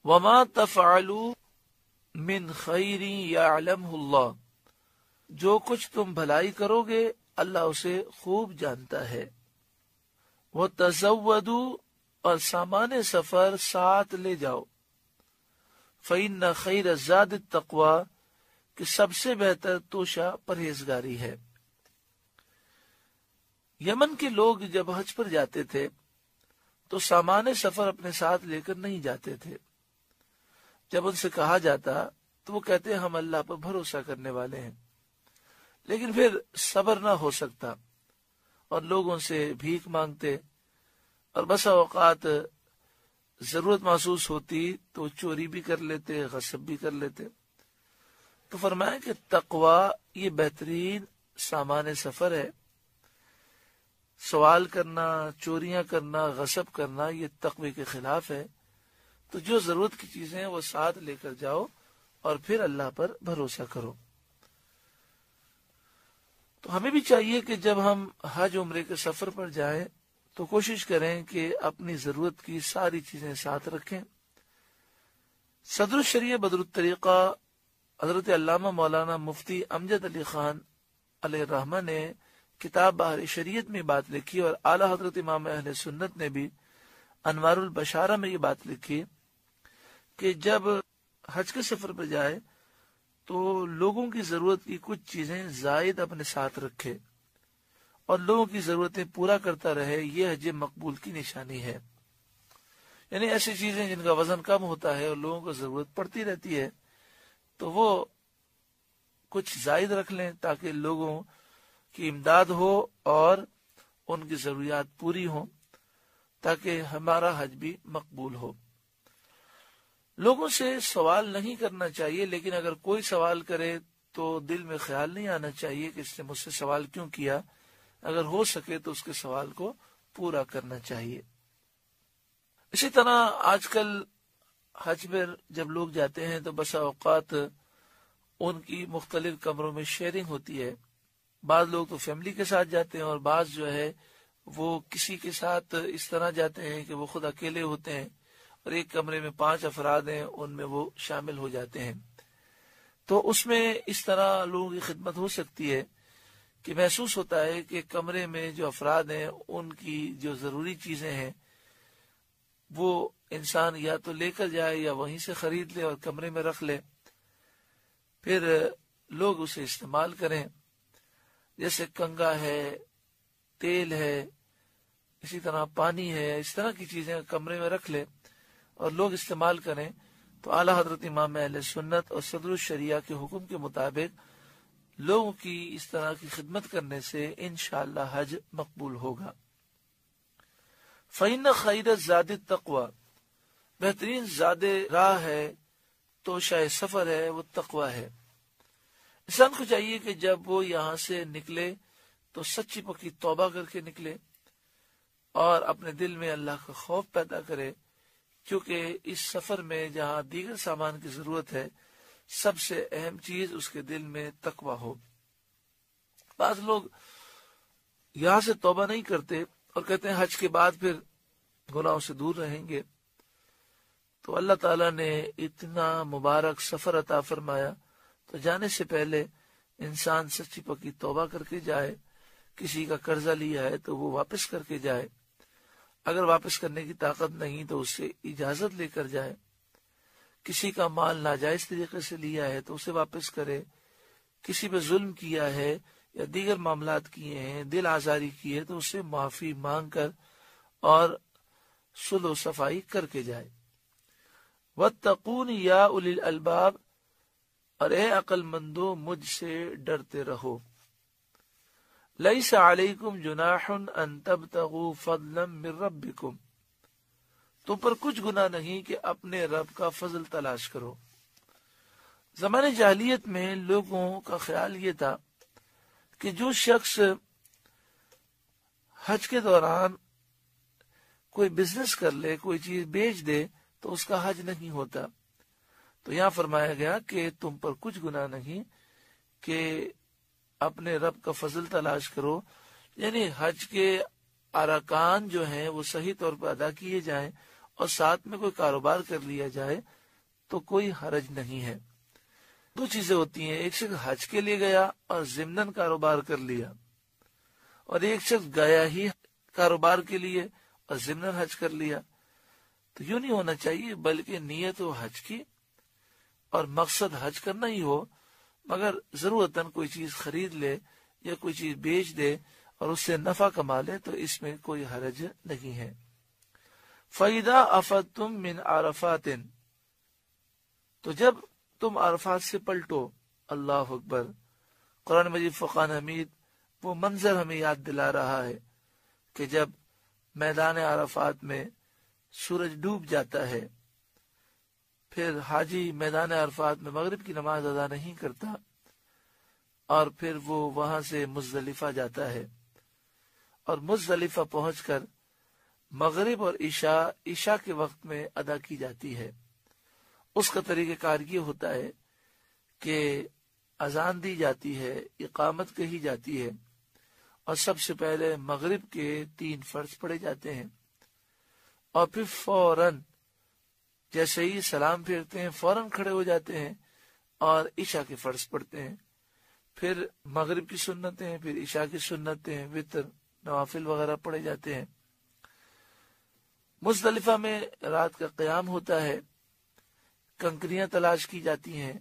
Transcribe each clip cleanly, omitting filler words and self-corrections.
وما تفعلوا من خیر یعلمہ اللہ، جو کچھ تم بھلائی کرو گے اللہ اسے خوب جانتا ہے۔ وتزودوا، اور سامان سفر ساتھ لے جاؤ۔ فإن خیر الزاد التقوی، کہ سب سے بہتر توشہ پرہیزگاری ہے۔ یمن کے لوگ جب حج پر جاتے تھے تو سامان سفر اپنے ساتھ لے کر نہیں جاتے تھے۔ جب ان سے کہا جاتا تو وہ کہتے ہم اللہ پر بھروسہ کرنے والے ہیں، لیکن پھر صبر نہ ہو سکتا اور لوگوں سے بھیک مانگتے، اور بسا اوقات ضرورت محسوس ہوتی تو چوری بھی کر لیتے، غصب بھی کر لیتے۔ تو فرمایا کہ تقوی یہ بہترین سامان سفر ہے۔ سوال کرنا، چوریاں کرنا، غصب کرنا یہ تقوی کے خلاف ہے۔ تو جو ضرورت کی چیزیں وہ ساتھ لے کر جاؤ اور پھر اللہ پر بھروسہ کرو۔ تو ہمیں بھی چاہیے کہ جب ہم حج عمرے کے سفر پر جائیں تو کوشش کریں کہ اپنی ضرورت کی ساری چیزیں ساتھ رکھیں۔ صدر الشریعہ بدر الطریقہ حضرت علامہ مولانا مفتی امجد علی خان علیہ الرحمہ نے کتاب بحر شریعت میں بات لکھی، اور اعلیٰ حضرت امام اہل سنت نے بھی انوار البشارہ میں یہ بات لکھی کہ جب حج کے سفر پر جائے تو لوگوں کی ضرورت کی کچھ چیزیں زائد اپنے ساتھ رکھے اور لوگوں کی ضرورتیں پورا کرتا رہے، یہ حج مقبول کی نشانی ہے۔ یعنی ایسی چیزیں جن کا وزن کم ہوتا ہے اور لوگوں کو ضرورت پڑتی رہتی ہے تو وہ کچھ زائد رکھ لیں تاکہ لوگوں کی امداد ہو اور ان کی ضروریات پوری ہوں، تاکہ ہمارا حج بھی مقبول ہو۔ لوگوں سے سوال نہیں کرنا چاہیے، لیکن اگر کوئی سوال کرے تو دل میں خیال نہیں آنا چاہیے کہ اس نے مجھ سے سوال کیوں کیا۔ اگر ہو سکے تو اس کے سوال کو پورا کرنا چاہیے۔ اسی طرح آج کل حج پر جب لوگ جاتے ہیں تو بسا اوقات ان کی مختلف کمروں میں شیئرنگ ہوتی ہے۔ بعض لوگ تو فیملی کے ساتھ جاتے ہیں اور بعض جو ہے وہ کسی کے ساتھ اس طرح جاتے ہیں کہ وہ خود اکیلے ہوتے ہیں اور ایک کمرے میں 5 افراد ہیں، ان میں وہ شامل ہو جاتے ہیں۔ تو اس میں اس طرح لوگوں کی خدمت ہو سکتی ہے کہ محسوس ہوتا ہے کہ کمرے میں جو افراد ہیں ان کی جو ضروری چیزیں ہیں وہ انسان یا تو لے کر جائے یا وہیں سے خرید لے اور کمرے میں رکھ لے، پھر لوگ اسے استعمال کریں، جیسے کنگا ہے، تیل ہے، اسی طرح پانی ہے، اس طرح کی چیزیں کمرے میں رکھ لے اور لوگ استعمال کریں۔ تو اعلیٰ حضرت امام اہل سنت اور صدر الشریعہ کے حکم کے مطابق لوگوں کی اس طرح کی خدمت کرنے سے انشاءاللہ حج مقبول ہوگا۔ فإن خیر الزاد التقوی، بہترین زاد راہ ہے، توشہ سفر ہے، وہ تقوی ہے۔ انسان کو چاہیے کہ جب وہ یہاں سے نکلے تو سچی پکی توبہ کر کے نکلے اور اپنے دل میں اللہ کا خوف پیدا کرے، کیونکہ اس سفر میں جہاں دیگر سامان کی ضرورت ہے سب سے اہم چیز اس کے دل میں تقوی ہو۔ بعض لوگ یہاں سے توبہ نہیں کرتے اور کہتے ہیں حج کے بعد پھر گناہوں سے دور رہیں گے۔ تو اللہ تعالیٰ نے اتنا مبارک سفر عطا فرمایا تو جانے سے پہلے انسان سچی پکی توبہ کر کے جائے۔ کسی کا قرضہ لیا ہے تو وہ واپس کر کے جائے، اگر واپس کرنے کی طاقت نہیں تو اس سے اجازت لے کر جائے۔ کسی کا مال ناجائز طریقے سے لیا ہے تو اسے واپس کرے، کسی پہ ظلم کیا ہے یا دیگر معاملات کیے ہیں، دل آزاری کی ہے تو اس سے معافی مانگ کر اور صلح و صفائی کر کے جائے۔ وَاتَّقُونِ يَا أُولِي الْأَلْبَابِ، اور اے عقل مندو مجھ سے ڈرتے رہو۔ لَيْسَ عَلَيْكُمْ جُنَاحٌ أَن تَبْتَغُوا فَضْلًا مِّن رَبِّكُمْ، تم پر کچھ گناہ نہیں کہ اپنے رب کا فضل تلاش کرو۔ زمانے جاہلیت میں لوگوں کا خیال یہ تھا کہ جو شخص حج کے دوران کوئی بزنس کر لے، کوئی چیز بیچ دے تو اس کا حج نہیں ہوتا۔ تو یہاں فرمایا گیا کہ تم پر کچھ گناہ نہیں کہ اپنے رب کا فضل تلاش کرو، یعنی حج کے ارکان جو ہیں وہ صحیح طور پر ادا کیے جائیں اور ساتھ میں کوئی کاروبار کر لیا جائے تو کوئی حرج نہیں ہے۔ دو چیزیں ہوتی ہیں، ایک شخص حج کے لیے گیا اور ضمناً کاروبار کر لیا، اور ایک شخص گیا ہی کاروبار کے لیے اور ضمناً حج کر لیا۔ تو یوں نہیں ہونا چاہیے، بلکہ نیت ہو حج کی اور مقصد حج کرنا ہی ہو، مگر ضرورتاً کوئی چیز خرید لے یا کوئی چیز بیچ دے اور اس سے نفع کما لے تو اس میں کوئی حرج نہیں ہے۔ فَإِذَا أَفَضْتُم مِّنْ عَرَفَاتٍ، تو جب تم عرفات سے پلٹو، اللہ اکبر۔ قرآن مجید فرقان حمید وہ منظر ہمیں یاد دلا رہا ہے کہ جب میدان عرفات میں سورج ڈوب جاتا ہے، پھر حاجی میدان عرفات میں مغرب کی نماز ادا نہیں کرتا، اور پھر وہ وہاں سے مزدلفہ جاتا ہے، اور مزدلفہ پہنچ کر مغرب اور عشاء کے وقت میں ادا کی جاتی ہے۔ اس کا طریقہ کار یہ ہوتا ہے کہ اذان دی جاتی ہے، اقامت کہی جاتی ہے، اور سب سے پہلے مغرب کے 3 فرض پڑھے جاتے ہیں، اور پھر فوراً جیسے ہی سلام پھیرتے ہیں فوراً کھڑے ہو جاتے ہیں اور عشاء کے فرض پڑھتے ہیں، پھر مغرب کی سنتیں، پھر عشاء کی سنتیں، وتر، نوافل وغیرہ پڑھے جاتے ہیں۔ مزدلفہ میں رات کا قیام ہوتا ہے، کنکریاں تلاش کی جاتی ہیں،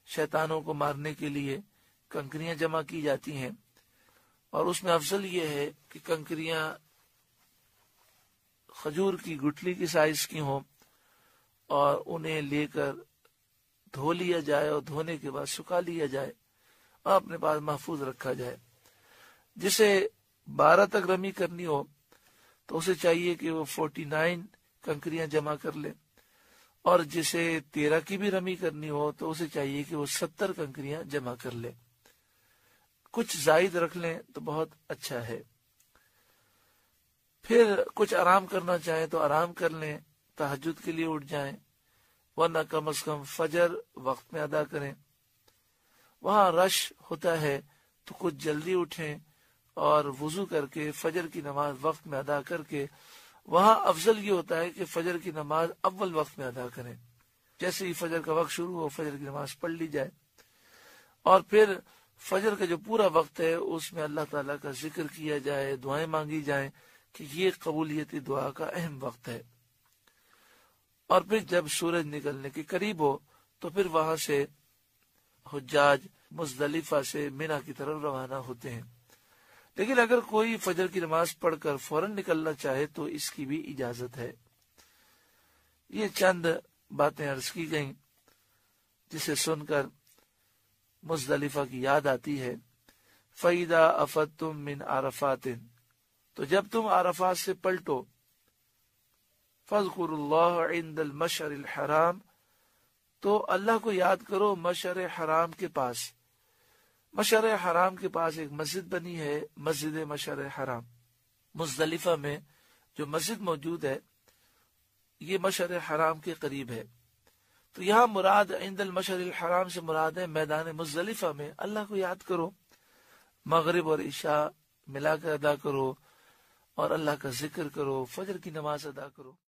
شیطانوں کو مارنے کے لیے کنکریاں جمع کی جاتی ہیں، اور اس میں افضل یہ ہے کہ کنکریاں کھجور کی گٹھلی کی سائز کی ہوں، اور انہیں لے کر دھو لیا جائے، اور دھونے کے بعد سکھا لیا جائے اور اپنے پاس محفوظ رکھا جائے۔ جسے 12 تک رمی کرنی ہو تو اسے چاہیے کہ وہ 49 کنکریاں جمع کر لے، اور جسے 13 کی بھی رمی کرنی ہو تو اسے چاہیے کہ وہ 70 کنکریاں جمع کر لے۔ کچھ زائد رکھ لیں تو بہت اچھا ہے۔ پھر کچھ آرام کرنا چاہیں تو آرام کر لیں، تہجد کے لیے اٹھ جائیں، ورنہ کم از کم فجر وقت میں ادا کریں۔ وہاں رش ہوتا ہے تو کچھ جلدی اٹھیں اور وضو کر کے فجر کی نماز وقت میں ادا کر کے، وہاں افضل یہ ہوتا ہے کہ فجر کی نماز اول وقت میں ادا کریں، جیسے ہی فجر کا وقت شروع ہو فجر کی نماز پڑھ لی جائے، اور پھر فجر کا جو پورا وقت ہے اس میں اللہ تعالیٰ کا ذکر کیا جائے، دعائیں مانگی جائیں، کہ یہ قبولیت دعا کا اہم وقت ہے۔ اور پھر جب سورج نکلنے کے قریب ہو تو پھر وہاں سے حجاج مزدلفہ سے منی کی طرف روانہ ہوتے ہیں، لیکن اگر کوئی فجر کی نماز پڑھ کر فوراً نکلنا چاہے تو اس کی بھی اجازت ہے۔ یہ چند باتیں عرض کی گئیں جسے سن کر مزدلفہ کی یاد آتی ہے۔ فَإِذَا أَفَضْتُم مِّنْ عَرَفَاتٍ، تو جب تم عرفات سے پلٹو، فَاذْكُرُوا اللَّهَ عِندَ الْمَشْعَرِ الْحَرَامِ، تو اللہ کو یاد کرو مشعر حرام کے پاس۔ مشعر حرام کے پاس ایک مسجد بنی ہے، مسجد مشعر حرام۔ مزدلفہ میں جو مسجد موجود ہے یہ مشعر حرام کے قریب ہے، تو یہاں مراد عند المشعر الحرام سے مراد ہے میدان مزدلفہ میں اللہ کو یاد کرو، مغرب اور عشاء ملا کر ادا کرو، اور اللہ کا ذکر کرو، فجر کی نماز ادا کرو۔